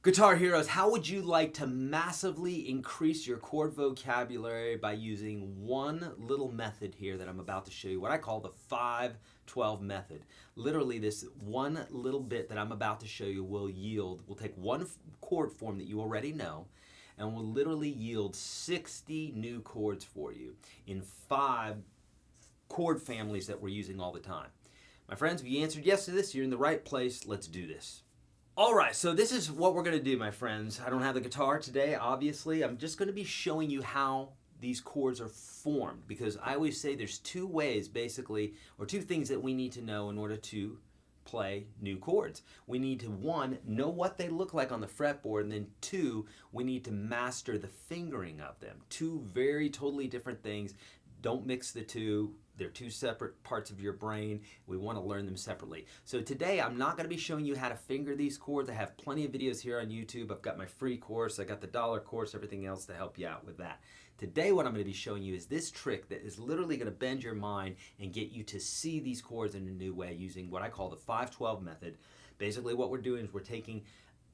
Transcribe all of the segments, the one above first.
Guitar Heroes, how would you like to massively increase your chord vocabulary by using one little method here that I'm about to show you, what I call the 5-12 method. Literally, this one little bit that I'm about to show you will take one chord form that you already know and will literally yield 60 new chords for you in 5 chord families that we're using all the time. My friends, if you answered yes to this, you're in the right place. Let's do this. All right, so this is what we're going to do, my friends. I don't have the guitar today, obviously. I'm just going to be showing you how these chords are formed, because I always say there's 2 ways, basically, or 2 things that we need to know in order to play new chords. We need to, 1, know what they look like on the fretboard, and then 2, we need to master the fingering of them. 2 very totally different things. Don't mix the 2. They're 2 separate parts of your brain. We want to learn them separately. So today I'm not going to be showing you how to finger these chords. I have plenty of videos here on YouTube. I've got my free course. I got the dollar course, everything else to help you out with that. Today what I'm going to be showing you is this trick that is literally going to bend your mind and get you to see these chords in a new way using what I call the 5-12 method. Basically what we're doing is we're taking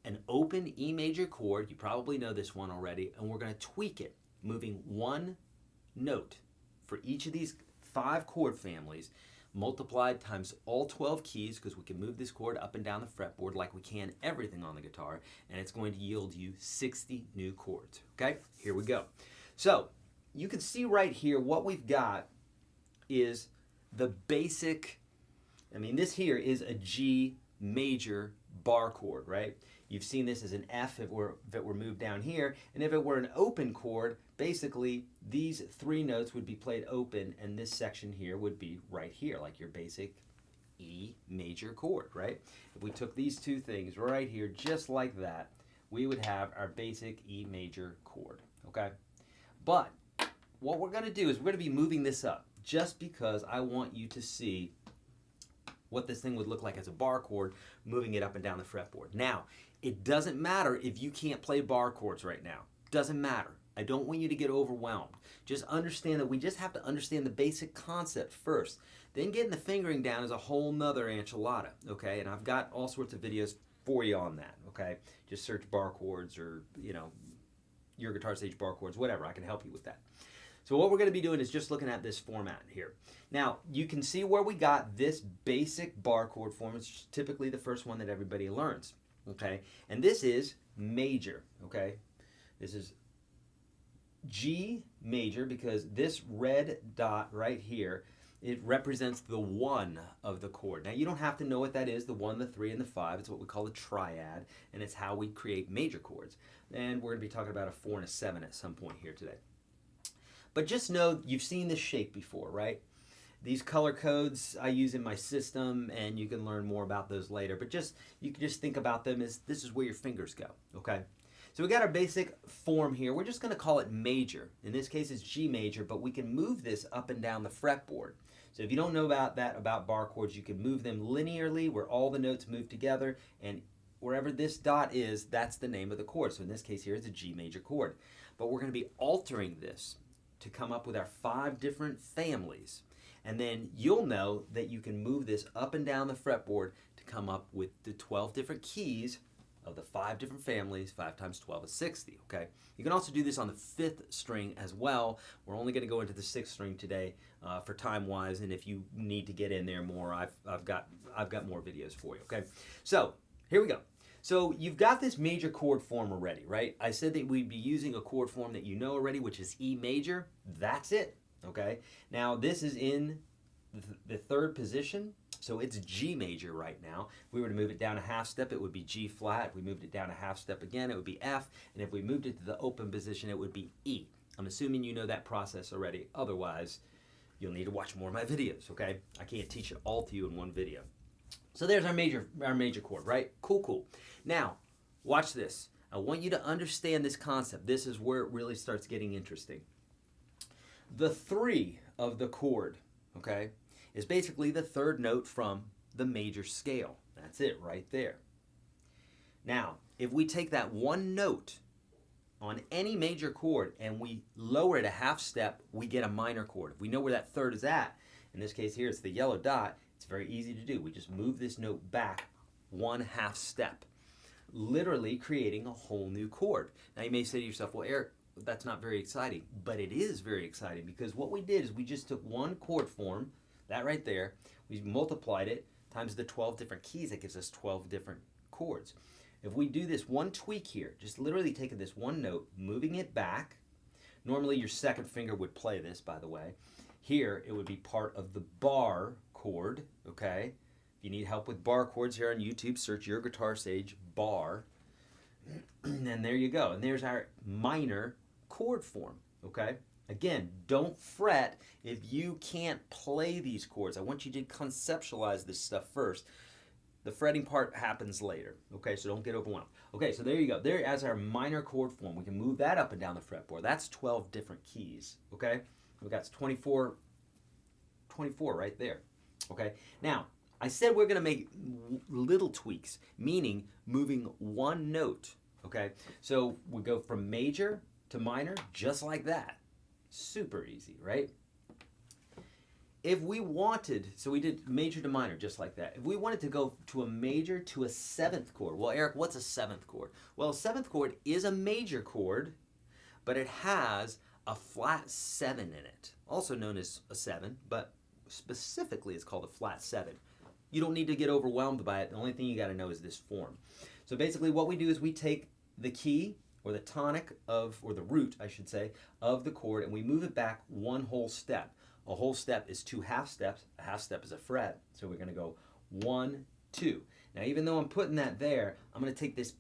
an open E major chord, you probably know this one already, and we're going to tweak it, moving 1 note for each of these 5 chord families multiplied times all 12 keys, because we can move this chord up and down the fretboard like we can everything on the guitar, and it's going to yield you 60 new chords. Okay, here we go. So you can see right here what we've got is the basic, this here is a G major bar chord, right? You've seen this as an F if it were moved down here, and if it were an open chord, basically these 3 notes would be played open, and this section here would be right here, like your basic E major chord, right? If we took these 2 things right here, just like that, we would have our basic E major chord, okay? But what we're going to do is we're going to be moving this up, just because I want you to see what this thing would look like as a bar chord, moving it up and down the fretboard. Now, it doesn't matter if you can't play bar chords right now. Doesn't matter. I don't want you to get overwhelmed. Just understand that we just have to understand the basic concept first. Then getting the fingering down is a whole nother enchilada, okay? And I've got all sorts of videos for you on that, okay? Just search bar chords or, YourGuitarSage bar chords, whatever. I can help you with that. So what we're going to be doing is just looking at this format here. Now, you can see where we got this basic bar chord form. It's typically the first one that everybody learns, okay? And this is major, okay? This is G major, because this red dot right here, it represents the 1 of the chord. Now, you don't have to know what that is, the 1, the 3, and the 5. It's what we call a triad, and it's how we create major chords. And we're going to be talking about a 4 and a 7 at some point here today. But just know you've seen this shape before, right? These color codes I use in my system, and you can learn more about those later. But you can just think about them as this is where your fingers go, okay? So we got our basic form here. We're just going to call it major. In this case, it's G major, but we can move this up and down the fretboard. So if you don't know about bar chords, you can move them linearly where all the notes move together, and wherever this dot is, that's the name of the chord. So in this case here, it's a G major chord. But we're going to be altering this to come up with our 5 different families. And then you'll know that you can move this up and down the fretboard to come up with the 12 different keys of the 5 different families. 5 times 12 is 60, okay? You can also do this on the 5th string as well. We're only going to go into the 6th string today for time-wise, and if you need to get in there more, I've got more videos for you, okay? So here we go. So you've got this major chord form already, right? I said that we'd be using a chord form that you know already, which is E major. That's it, okay? Now this is in the 3rd position, so it's G major right now. If we were to move it down a half step, it would be G flat. If we moved it down a half step again, it would be F. And if we moved it to the open position, it would be E. I'm assuming you know that process already. Otherwise, you'll need to watch more of my videos, okay? I can't teach it all to you in one video. So there's our major chord, right? Cool. Now, watch this. I want you to understand this concept. This is where it really starts getting interesting. The 3 of the chord, okay, is basically the 3rd note from the major scale. That's it right there. Now, if we take that 1 note on any major chord and we lower it a half step, we get a minor chord. If we know where that 3rd is at, in this case here it's the yellow dot, it's very easy to do. We just move this note back 1 half step. literally creating a whole new chord. Now you may say to yourself, well, Eric, that's not very exciting, but it is very exciting because what we did is we just took one chord form, that right there, we multiplied it times the 12 different keys. That gives us 12 different chords. If we do this one tweak here, just literally taking this one note, moving it back, normally your second finger would play this, by the way. Here, it would be part of the bar chord, okay? If you need help with bar chords here on YouTube, search YourGuitarSage bar. And there you go. And there's our minor chord form, okay? Again, don't fret if you can't play these chords. I want you to conceptualize this stuff first. The fretting part happens later, okay? So don't get overwhelmed. Okay, so there you go. There as our minor chord form. We can move that up and down the fretboard. That's 12 different keys, okay? We've got 24 right there, okay? Now, I said we're going to make little tweaks, meaning moving one note, okay? So we go from major to minor just like that. Super easy, right? If we wanted, so we did major to minor just like that. If we wanted to go to a major to a seventh chord, well, Eric, what's a seventh chord? Well, a seventh chord is a major chord, but it has a flat 7 in it, also known as a 7, but specifically it's called a flat 7. You don't need to get overwhelmed by it. The only thing you got to know is this form. So basically what we do is we take the key or the tonic of, or the root, I should say, of the chord, and we move it back one whole step. A whole step is 2 half steps. A half step is a fret. So we're going to go 1, 2. Now, even though I'm putting that there, I'm going to take this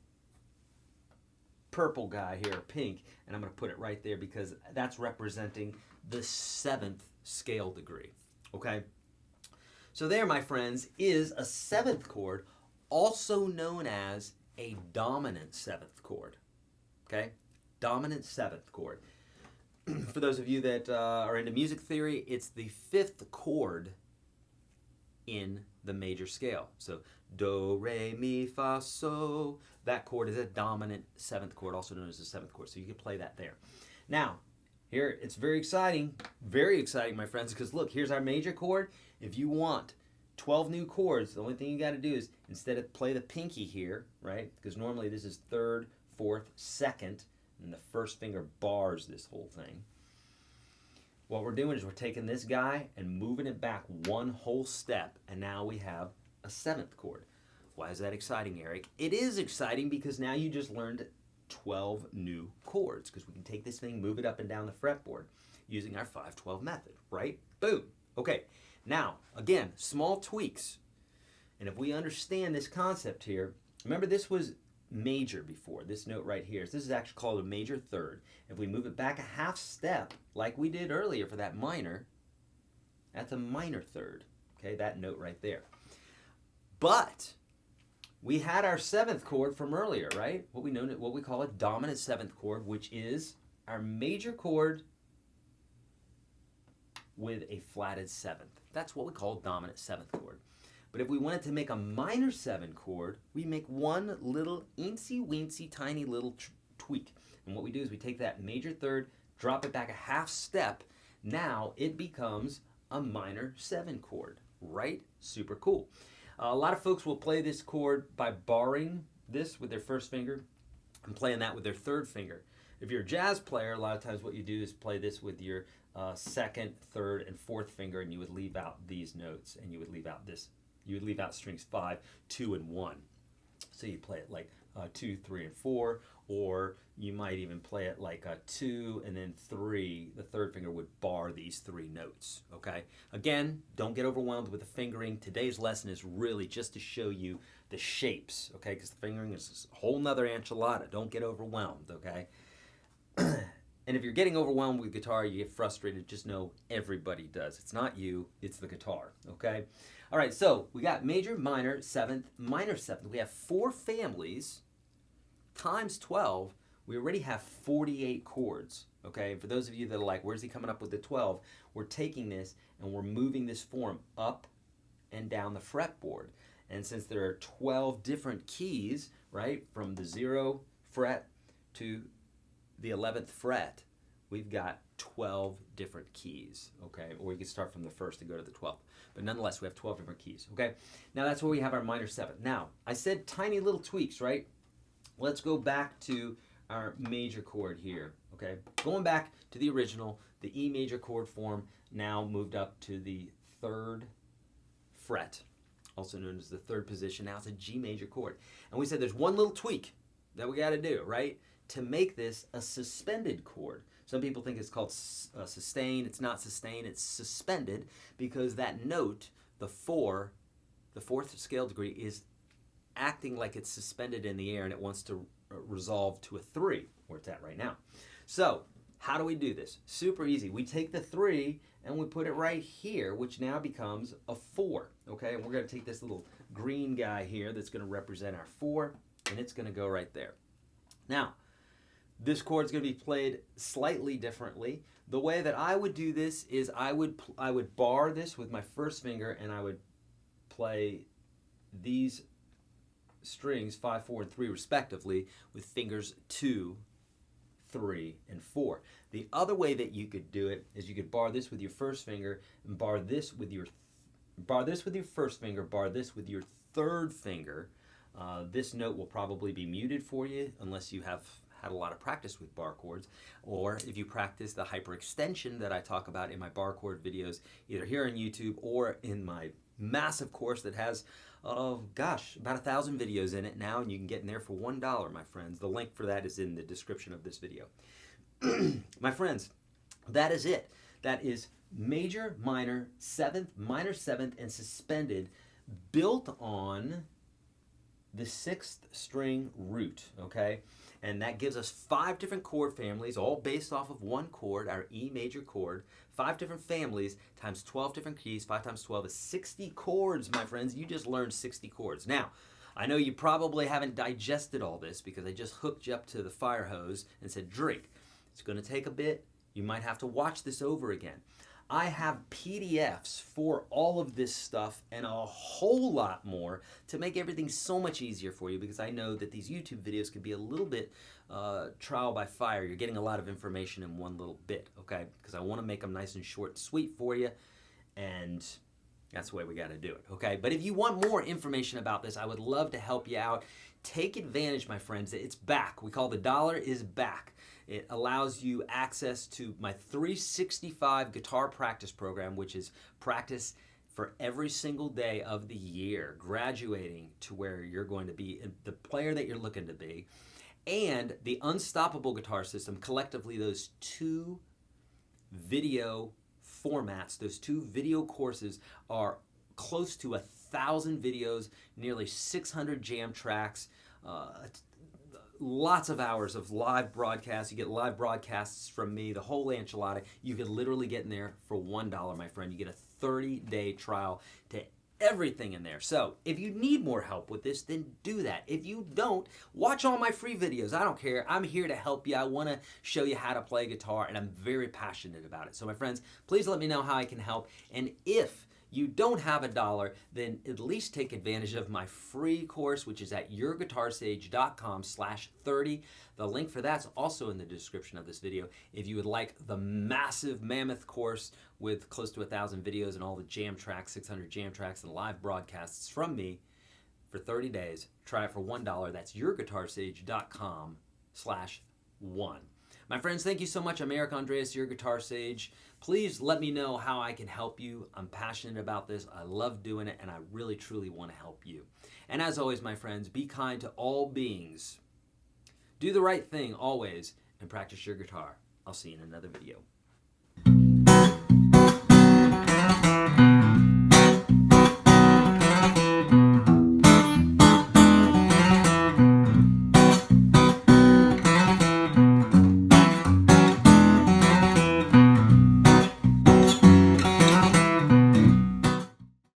purple guy here, pink, and I'm going to put it right there because that's representing the 7th scale degree. Okay? So there, my friends, is a 7th chord, also known as a dominant 7th chord. Okay? Dominant 7th chord. For those of you that are into music theory, it's the 5th chord in the major scale. So do, re, mi, fa, so. That chord is a dominant 7th chord, also known as the 7th chord. So you can play that there. Now, here it's very exciting, my friends, because look, here's our major chord. If you want 12 new chords, the only thing you got to do is instead of play the pinky here, right? Because normally this is 3rd, 4th, 2nd. And the first finger bars this whole thing. What we're doing is we're taking this guy and moving it back one whole step, and now we have a 7th chord. Why is that exciting, Eric? It is exciting because now you just learned 12 new chords, because we can take this thing, move it up and down the fretboard using our 5-12 method, right? Boom. Okay, now, again, small tweaks. And if we understand this concept here, remember this was major before, this note right here. So this is actually called a major 3rd. If we move it back a half step, like we did earlier for that minor, that's a minor 3rd. Okay, that note right there. But we had our 7th chord from earlier, right? What we call a dominant 7th chord, which is our major chord with a flatted 7th. That's what we call dominant 7th chord. But if we wanted to make a minor 7 chord, we make one little eensy-weensy tiny little tweak. And what we do is we take that major 3rd, drop it back a half step. Now it becomes a minor 7 chord, right? Super cool. A lot of folks will play this chord by barring this with their first finger and playing that with their 3rd finger. If you're a jazz player, a lot of times what you do is play this with your 2nd, 3rd, and 4th finger, and you would leave out these notes, and you would leave out this. You would leave out strings 5, 2, and 1. So you play it like 2, 3, and 4, or you might even play it like 2 and then 3. The 3rd finger would bar these 3 notes, okay? Again, don't get overwhelmed with the fingering. Today's lesson is really just to show you the shapes, okay? Because the fingering is a whole nother enchilada. Don't get overwhelmed, okay? And if you're getting overwhelmed with guitar, you get frustrated, just know everybody does. It's not you, it's the guitar, okay? All right, so we got major, minor, 7th, minor 7th. We have 4 families times 12. We already have 48 chords, okay? And for those of you that are like, where's he coming up with the 12? We're taking this and we're moving this form up and down the fretboard. And since there are 12 different keys, right, from the 0 fret to the 11th fret, we've got 12 different keys, okay? Or we can start from the 1st and go to the 12th. But nonetheless, we have 12 different keys, okay? Now that's where we have our minor 7th. Now, I said tiny little tweaks, right? let's go back to our major chord here, okay? Going back to the original, the E major chord form now moved up to the 3rd fret, also known as the 3rd position. Now it's a G major chord. And we said there's one little tweak that we got to do, right? To make this a suspended chord. Some people think it's called sustain. It's not sustain, it's suspended, because that note, the 4, the 4th scale degree, is acting like it's suspended in the air and it wants to resolve to a 3, where it's at right now. So how do we do this? Super easy. We take the 3 and we put it right here, which now becomes a 4, okay? And we're going to take this little green guy here that's going to represent our 4, and it's going to go right there. Now, this chord is going to be played slightly differently. The way that I would do this is I would bar this with my first finger, and I would play these strings 5, 4, and 3 respectively with fingers 2, 3, and 4. The other way that you could do it is you could bar this with your first finger and bar this with your first finger, bar this with your 3rd finger. This note will probably be muted for you unless you have had a lot of practice with bar chords, or if you practice the hyperextension that I talk about in my bar chord videos, either here on YouTube or in my massive course that has, oh gosh, about 1,000 videos in it now, and you can get in there for $1, my friends. The link for that is in the description of this video. My friends, that is it. That is major, minor, 7th, minor 7th, and suspended, built on the 6th string root, okay? And that gives us 5 different chord families, all based off of one chord, our E major chord. 5 different families times 12 different keys. 5 times 12 is 60 chords, my friends. You just learned 60 chords. Now, I know you probably haven't digested all this because I just hooked you up to the fire hose and said, drink. It's going to take a bit. You might have to watch this over again. I have PDFs for all of this stuff and a whole lot more to make everything so much easier for you, because I know that these YouTube videos can be a little bit trial by fire. You're getting a lot of information in one little bit, okay? Because I want to make them nice and short and sweet for you, and that's the way we got to do it, okay? But if you want more information about this, I would love to help you out. Take advantage, my friends. It's back. We call the dollar is back. It allows you access to my 365 guitar practice program, which is practice for every single day of the year, graduating to where you're going to be the player that you're looking to be, and the Unstoppable Guitar System. Collectively, those 2 video formats, those 2 video courses are close to 1,000 videos, nearly 600 jam tracks, lots of hours of live broadcasts. You get live broadcasts from me, the whole enchilada. You could literally get in there for $1, my friend. You get a 30-day trial to everything in there. So if you need more help with this, then do that. If you don't, watch all my free videos. I don't care. I'm here to help you. I want to show you how to play guitar, and I'm very passionate about it. So my friends, please let me know how I can help. And if you don't have $1, then at least take advantage of my free course, which is at YourGuitarSage.com/30. The link for that's also in the description of this video. If you would like the massive mammoth course with close to 1,000 videos and all the jam tracks, 600 jam tracks and live broadcasts from me for 30 days, try it for $1. That's YourGuitarSage.com/1. My friends, thank you so much. I'm Eric Andreas, Your Guitar Sage. Please let me know how I can help you. I'm passionate about this. I love doing it, and I really, truly want to help you. And as always, my friends, be kind to all beings. Do the right thing always, and practice your guitar. I'll see you in another video.